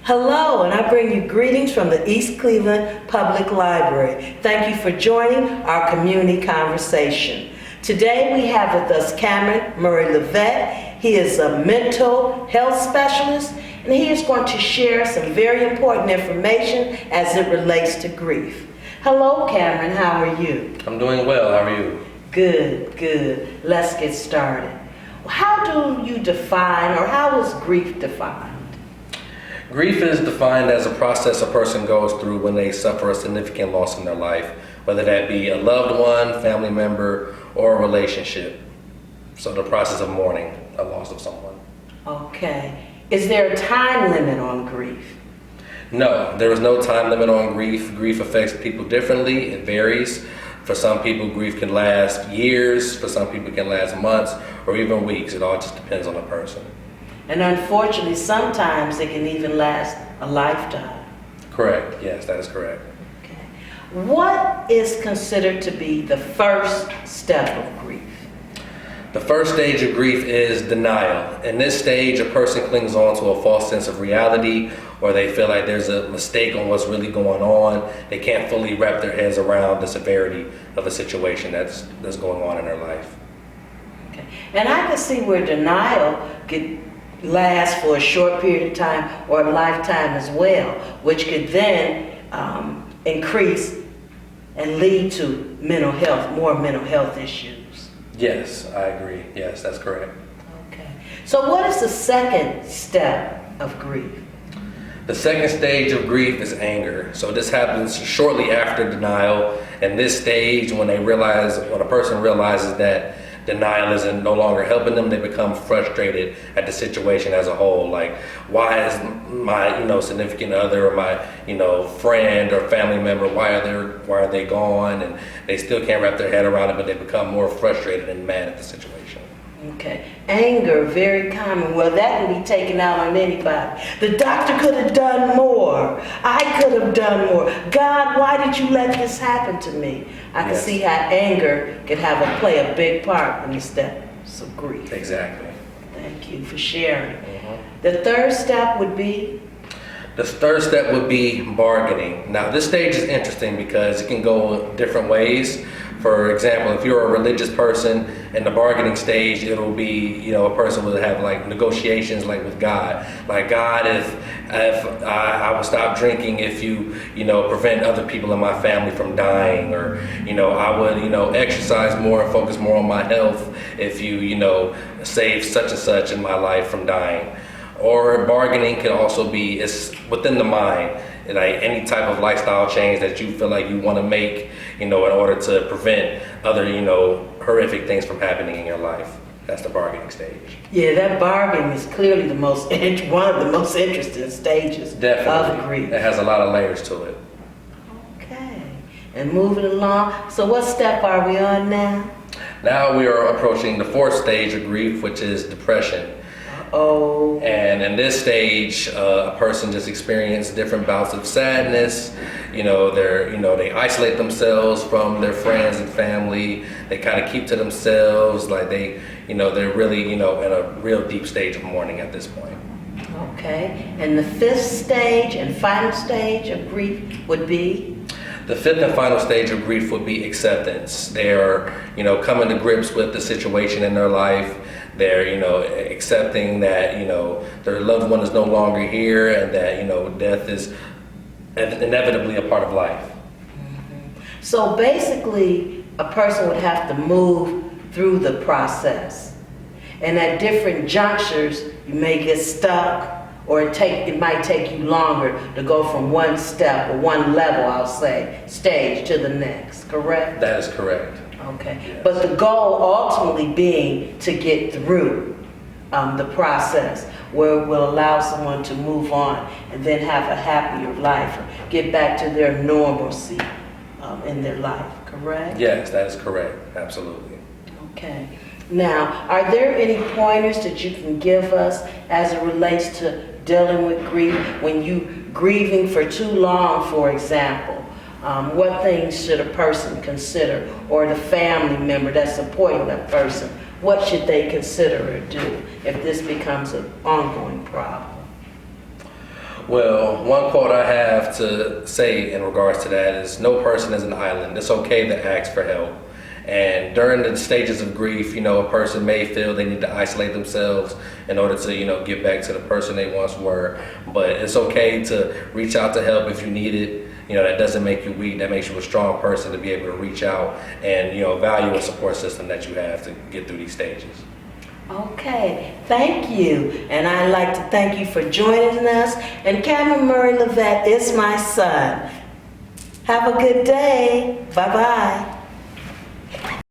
Hello, and I bring you greetings from the East Cleveland Public Library. Thank you for joining our community conversation. Today we have with us Kameron Murray Lavette. He is a mental health specialist, and he is going to share some very important information as it relates to grief. Hello, Kameron, how are you? I'm doing well, how are you? Good, good. Let's get started. How do you define, or how is grief defined? Grief is defined as a process a person goes through when they suffer a significant loss in their life, whether that be a loved one, family member, or a relationship. So the process of mourning a loss of someone. Okay. Is there a time limit on grief? No, there is no time limit on grief. Grief affects people differently. It varies. For some people, grief can last years. For some people, it can last months or even weeks. It all just depends on the person. And unfortunately, sometimes it can even last a lifetime. Correct. Yes, that is correct. Okay. What is considered to be the first step of grief? The first stage of grief is denial. In this stage, a person clings on to a false sense of reality, or they feel like there's a mistake on what's really going on. They can't fully wrap their heads around the severity of a situation that's going on in their life. Okay. And I can see where denial could last for a short period of time or a lifetime as well, which could then increase and lead to more mental health issues. Yes, I agree. Yes, that's correct. Okay. So what is the second step of grief? The second stage of grief is anger. So this happens shortly after denial. And this stage, when a person realizes that denial isn't no longer helping them, they become frustrated at the situation as a whole. Like, why is my significant other or my friend or family member, why are they gone? And they still can't wrap their head around it, but they become more frustrated and mad at the situation. Okay. Anger, very common. Well, that can be taken out on anybody. The doctor could have done more. I could have done more. God, why did you let this happen to me? I can see how anger can play a big part in the steps of grief. Exactly. Thank you for sharing. The third step would be? The third step would be bargaining. Now, this stage is interesting because it can go different ways. For example, if you're a religious person, in the bargaining stage, it'll be, a person will have like negotiations like with God. Like, God, if I will stop drinking if you, prevent other people in my family from dying, or, I would, exercise more and focus more on my health if you, save such and such in my life from dying. Or bargaining can also be, it's within the mind, like any type of lifestyle change that you feel like you want to make, in order to prevent other, horrific things from happening in your life. That's the bargaining stage. Yeah, that bargaining is clearly one of the most interesting stages of grief. It has a lot of layers to it. Okay, and moving along. So what step are we on now? Now we are approaching the fourth stage of grief, which is depression. Oh. And in this stage, a person just experiences different bouts of sadness. They isolate themselves from their friends and family. They kind of keep to themselves, like they're really, in a real deep stage of mourning at this point. Okay. And the fifth stage and final stage of grief would be? The fifth and final stage of grief would be acceptance. They are, coming to grips with the situation in their life. They're, accepting that, their loved one is no longer here, and that, death is inevitably a part of life. So basically, a person would have to move through the process. And at different junctures, you may get stuck, or it might take you longer to go from one step or one level, I'll say, stage to the next, correct? That is correct. Okay, yes. But the goal ultimately being to get through the process where it will allow someone to move on and then have a happier life or get back to their normalcy in their life, correct? Yes, that is correct, absolutely. Okay. Now, are there any pointers that you can give us as it relates to dealing with grief? When you grieving for too long, for example, what things should a person consider, or the family member that's supporting that person, what should they consider or do if this becomes an ongoing problem? Well, one quote I have to say in regards to that is, no person is an island. It's okay to ask for help. And during the stages of grief, a person may feel they need to isolate themselves in order to, get back to the person they once were. But it's okay to reach out to help if you need it. That doesn't make you weak. That makes you a strong person to be able to reach out and, value a support system that you have to get through these stages. Okay, thank you. And I'd like to thank you for joining us. And Kameron Murray Lavette is my son. Have a good day. Bye-bye.